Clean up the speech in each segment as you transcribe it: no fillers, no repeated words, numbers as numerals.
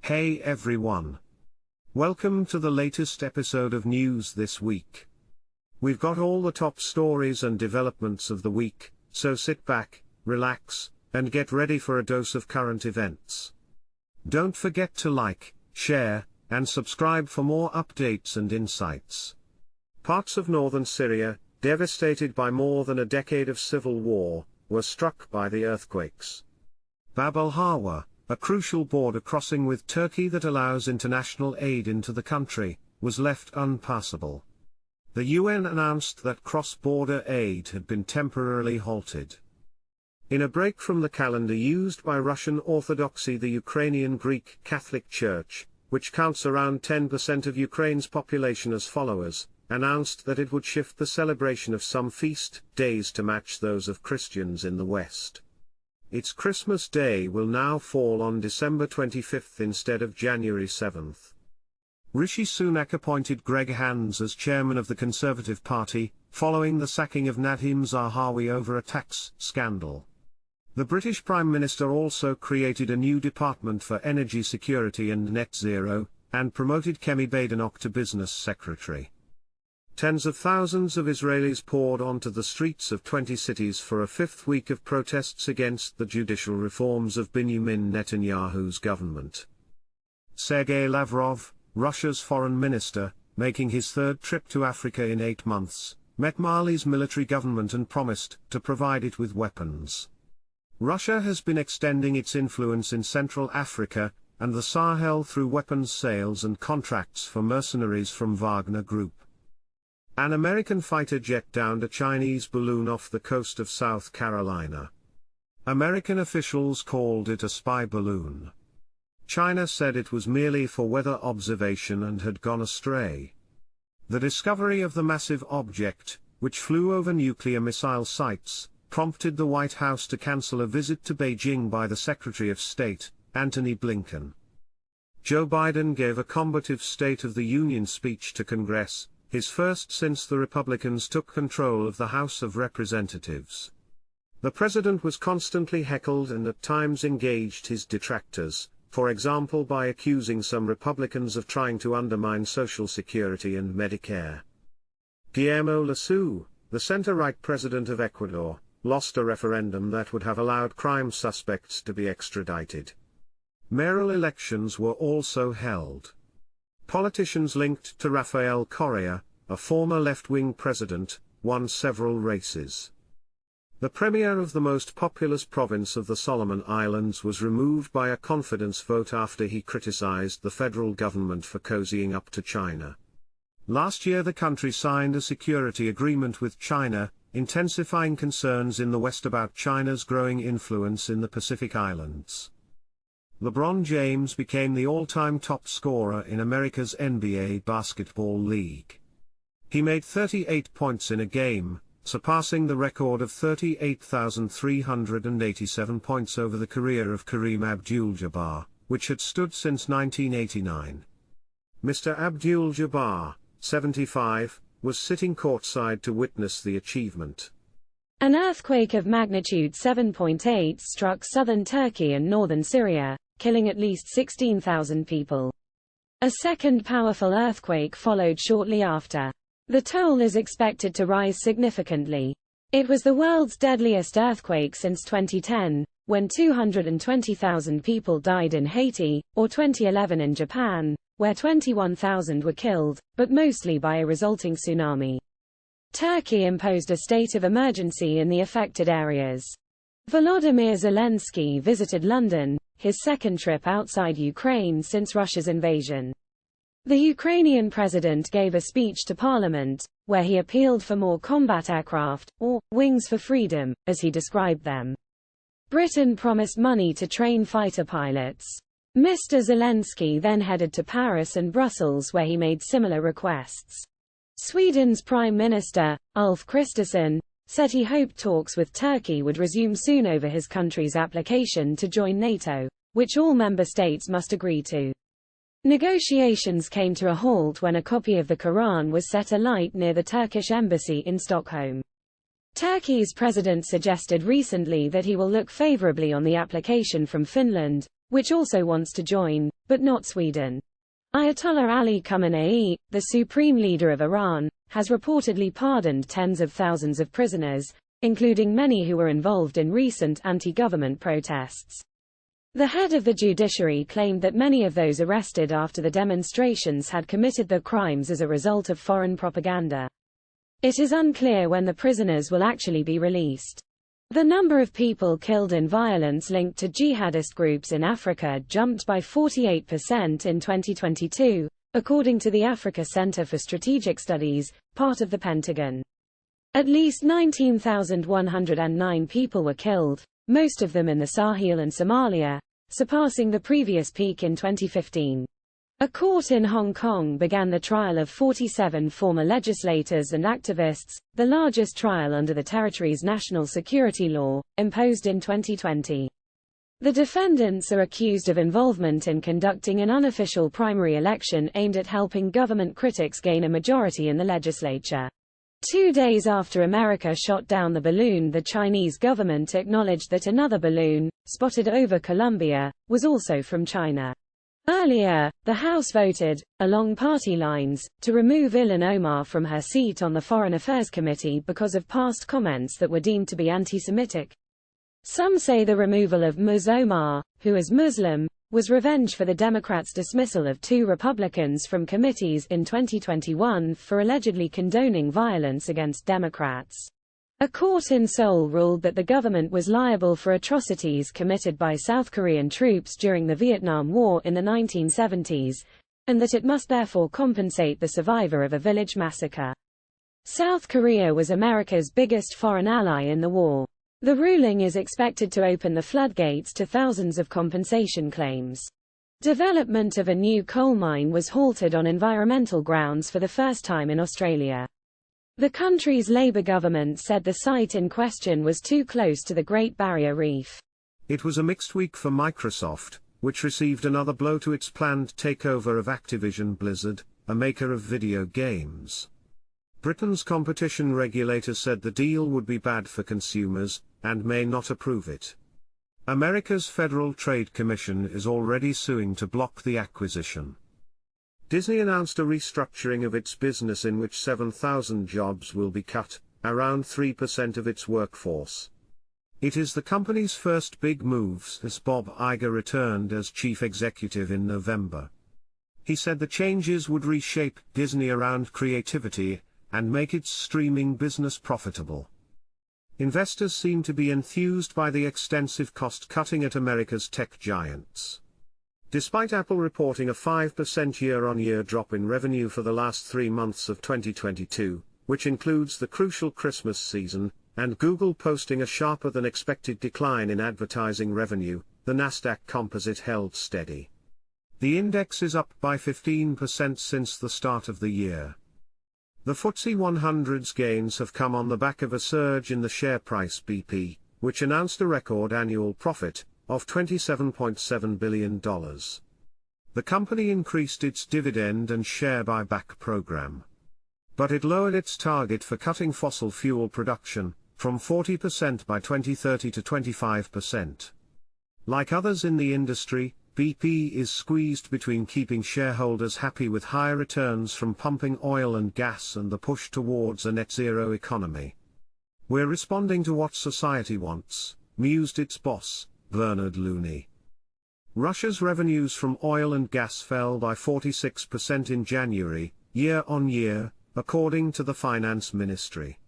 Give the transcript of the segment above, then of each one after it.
Hey everyone. Welcome to the latest episode of News This Week. We've got all the top stories and developments of the week, so sit back, relax, and get ready for a dose of current events. Don't forget to like, share, and subscribe for more updates and insights. Parts of northern Syria, devastated by more than a decade of civil war, were struck by the earthquakes. al-Hawa, a crucial border crossing with Turkey that allows international aid into the country, was left unpassable. The UN announced that cross-border aid had been temporarily halted. In a break from the calendar used by Russian Orthodoxy, the Ukrainian Greek Catholic Church, which counts around 10% of Ukraine's population as followers, announced that it would shift the celebration of some feast days to match those of Christians in the West. Its Christmas Day will now fall on December 25 instead of January 7. Rishi Sunak appointed Greg Hands as chairman of the Conservative Party, following the sacking of Nadhim Zahawi over a tax scandal. The British Prime Minister also created a new department for energy security and net zero, and promoted Kemi Badenoch to business secretary. Tens of thousands of Israelis poured onto the streets of 20 cities for a fifth week of protests against the judicial reforms of Binyamin Netanyahu's government. Sergei Lavrov, Russia's foreign minister, making his third trip to Africa in 8 months, met Mali's military government and promised to provide it with weapons. Russia has been extending its influence in Central Africa and the Sahel through weapons sales and contracts for mercenaries from Wagner Group. An American fighter jet downed a Chinese balloon off the coast of South Carolina. American officials called it a spy balloon. China said it was merely for weather observation and had gone astray. The discovery of the massive object, which flew over nuclear missile sites, prompted the White House to cancel a visit to Beijing by the Secretary of State, Antony Blinken. Joe Biden gave a combative State of the Union speech to Congress, his first since the Republicans took control of the House of Representatives. The president was constantly heckled and at times engaged his detractors, for example by accusing some Republicans of trying to undermine Social Security and Medicare. Guillermo Lasso, the center-right president of Ecuador, lost a referendum that would have allowed crime suspects to be extradited. Mayoral elections were also held. Politicians linked to Rafael Correa, a former left-wing president, won several races. The premier of the most populous province of the Solomon Islands was removed by a confidence vote after he criticized the federal government for cozying up to China. Last year the country signed a security agreement with China, intensifying concerns in the West about China's growing influence in the Pacific Islands. LeBron James became the all-time top scorer in America's NBA basketball league. He made 38 points in a game, surpassing the record of 38,387 points over the career of Kareem Abdul-Jabbar, which had stood since 1989. Mr. Abdul-Jabbar, 75, was sitting courtside to witness the achievement. An earthquake of magnitude 7.8 struck southern Turkey and northern Syria, killing at least 16,000 people. A second powerful earthquake followed shortly after. The toll is expected to rise significantly. It was the world's deadliest earthquake since 2010, when 220,000 people died in Haiti, or 2011 in Japan, where 21,000 were killed, but mostly by a resulting tsunami. Turkey imposed a state of emergency in the affected areas. Volodymyr Zelensky visited London, his second trip outside Ukraine since Russia's invasion. The Ukrainian president gave a speech to parliament, where he appealed for more combat aircraft, or wings for freedom, as he described them. Britain promised money to train fighter pilots. Mr. Zelensky then headed to Paris and Brussels where he made similar requests. Sweden's Prime Minister, Ulf Kristersson, said he hoped talks with Turkey would resume soon over his country's application to join NATO, which all member states must agree to. Negotiations came to a halt when a copy of the Quran was set alight near the Turkish embassy in Stockholm. Turkey's president suggested recently that he will look favorably on the application from Finland, which also wants to join, but not Sweden. Ayatollah Ali Khamenei, the supreme leader of Iran, has reportedly pardoned tens of thousands of prisoners, including many who were involved in recent anti-government protests. The head of the judiciary claimed that many of those arrested after the demonstrations had committed their crimes as a result of foreign propaganda. It is unclear when the prisoners will actually be released. The number of people killed in violence linked to jihadist groups in Africa jumped by 48% in 2022, according to the Africa Center for Strategic Studies, part of the Pentagon. At least 19,109 people were killed, most of them in the Sahel and Somalia, surpassing the previous peak in 2015. A court in Hong Kong began the trial of 47 former legislators and activists, the largest trial under the territory's national security law, imposed in 2020. The defendants are accused of involvement in conducting an unofficial primary election aimed at helping government critics gain a majority in the legislature. 2 days after America shot down the balloon, the Chinese government acknowledged that another balloon, spotted over Colombia, was also from China. Earlier, the House voted, along party lines, to remove Ilhan Omar from her seat on the Foreign Affairs Committee because of past comments that were deemed to be anti-Semitic. Some say the removal of Ms. Omar, who is Muslim, was revenge for the Democrats' dismissal of 2 Republicans from committees in 2021 for allegedly condoning violence against Democrats. A court in Seoul ruled that the government was liable for atrocities committed by South Korean troops during the Vietnam War in the 1970s, and that it must therefore compensate the survivor of a village massacre. South Korea was America's biggest foreign ally in the war. The ruling is expected to open the floodgates to thousands of compensation claims. Development of a new coal mine was halted on environmental grounds for the first time in Australia. The country's Labour government said the site in question was too close to the Great Barrier Reef. It was a mixed week for Microsoft, which received another blow to its planned takeover of Activision Blizzard, a maker of video games. Britain's competition regulator said the deal would be bad for consumers, and may not approve it. America's Federal Trade Commission is already suing to block the acquisition. Disney announced a restructuring of its business in which 7,000 jobs will be cut, around 3% of its workforce. It is the company's first big move since Bob Iger returned as chief executive in November. He said the changes would reshape Disney around creativity, and make its streaming business profitable. Investors seem to be enthused by the extensive cost-cutting at America's tech giants. Despite Apple reporting a 5% year-on-year drop in revenue for the last 3 months of 2022, which includes the crucial Christmas season, and Google posting a sharper-than-expected decline in advertising revenue, the Nasdaq Composite held steady. The index is up by 15% since the start of the year. The FTSE 100's gains have come on the back of a surge in the share price BP, which announced a record annual profit of $27.7 billion. The company increased its dividend and share buyback program. But it lowered its target for cutting fossil fuel production, from 40% by 2030 to 25%. Like others in the industry, BP is squeezed between keeping shareholders happy with higher returns from pumping oil and gas and the push towards a net-zero economy. "We're responding to what society wants," mused its boss, Bernard Looney. Russia's revenues from oil and gas fell by 46% in January, year-on-year, according to the finance ministry.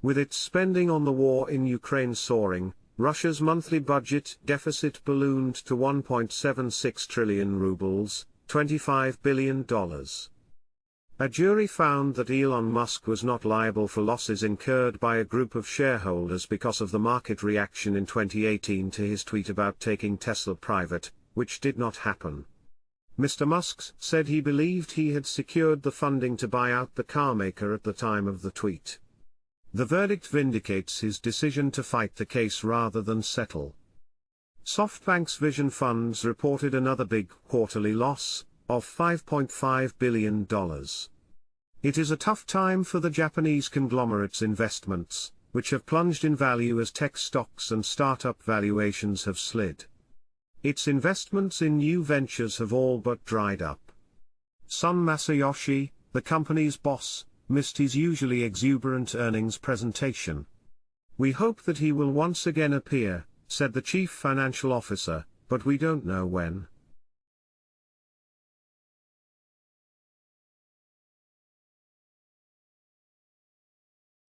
With its spending on the war in Ukraine soaring, Russia's monthly budget deficit ballooned to 1.76 trillion rubles, $25 billion. A jury found that Elon Musk was not liable for losses incurred by a group of shareholders because of the market reaction in 2018 to his tweet about taking Tesla private, which did not happen. Mr. Musk said he believed he had secured the funding to buy out the carmaker at the time of the tweet. The verdict vindicates his decision to fight the case rather than settle. SoftBank's Vision Funds reported another big quarterly loss of $5.5 billion. It is a tough time for the Japanese conglomerate's investments, which have plunged in value as tech stocks and startup valuations have slid. Its investments in new ventures have all but dried up. Son Masayoshi, the company's boss, missed his usually exuberant earnings presentation. "We hope that he will once again appear," said the chief financial officer, "but we don't know when."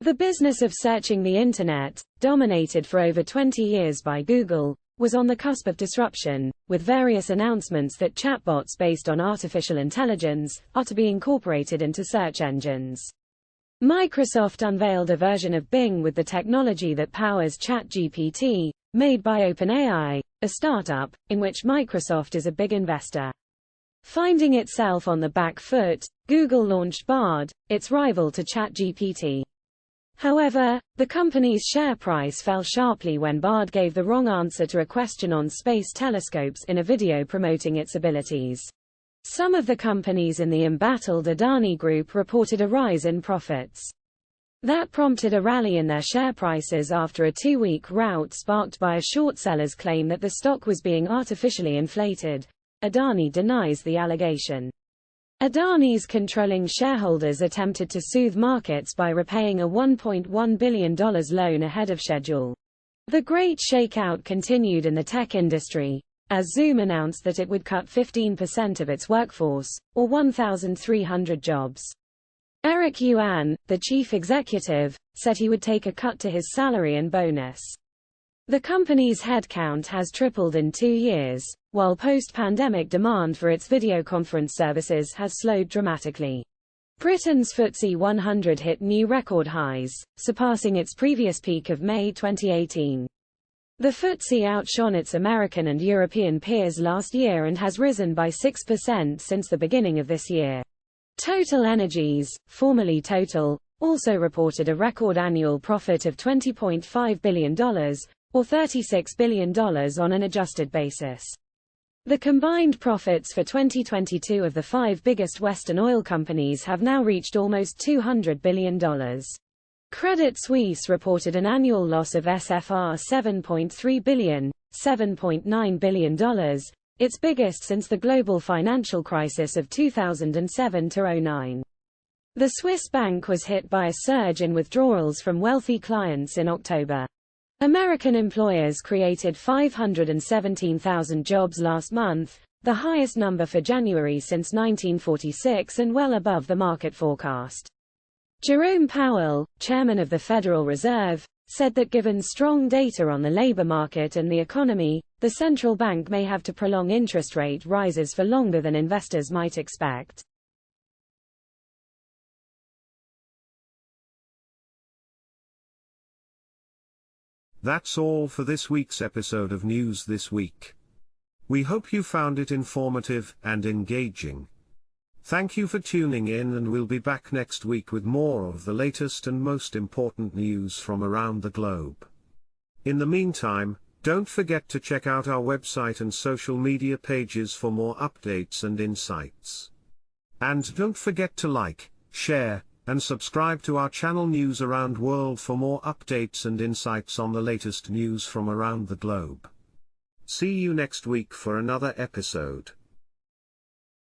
The business of searching the Internet, dominated for over 20 years by Google, was on the cusp of disruption, with various announcements that chatbots based on artificial intelligence are to be incorporated into search engines. Microsoft unveiled a version of Bing with the technology that powers ChatGPT, made by OpenAI, a startup, in which Microsoft is a big investor. Finding itself on the back foot, Google launched Bard, its rival to ChatGPT. However, the company's share price fell sharply when Bard gave the wrong answer to a question on space telescopes in a video promoting its abilities. Some of the companies in the embattled Adani Group reported a rise in profits. That prompted a rally in their share prices after a 2-week rout sparked by a short seller's claim that the stock was being artificially inflated. Adani denies the allegation. Adani's controlling shareholders attempted to soothe markets by repaying a $1.1 billion loan ahead of schedule. The great shakeout continued in the tech industry, as Zoom announced that it would cut 15% of its workforce, or 1,300 jobs. Eric Yuan, the chief executive, said he would take a cut to his salary and bonus. The company's headcount has tripled in 2 years, while post-pandemic demand for its video conference services has slowed dramatically. Britain's FTSE 100 hit new record highs, surpassing its previous peak of May 2018. The FTSE outshone its American and European peers last year and has risen by 6% since the beginning of this year. Total Energies, formerly Total, also reported a record annual profit of $20.5 billion, or $36 billion on an adjusted basis. The combined profits for 2022 of the 5 biggest Western oil companies have now reached almost $200 billion. Credit Suisse reported an annual loss of SFR $7.3 billion, $7.9 billion, its biggest since the global financial crisis of 2007-09. The Swiss bank was hit by a surge in withdrawals from wealthy clients in October. American employers created 517,000 jobs last month, the highest number for January since 1946 and well above the market forecast. Jerome Powell, chairman of the Federal Reserve, said that given strong data on the labor market and the economy, the central bank may have to prolong interest rate rises for longer than investors might expect. That's all for this week's episode of News This Week. We hope you found it informative and engaging. Thank you for tuning in, and we'll be back next week with more of the latest and most important news from around the globe. In the meantime, don't forget to check out our website and social media pages for more updates and insights. And don't forget to like, share, and subscribe to our channel News Around World for more updates and insights on the latest news from around the globe. See you next week for another episode.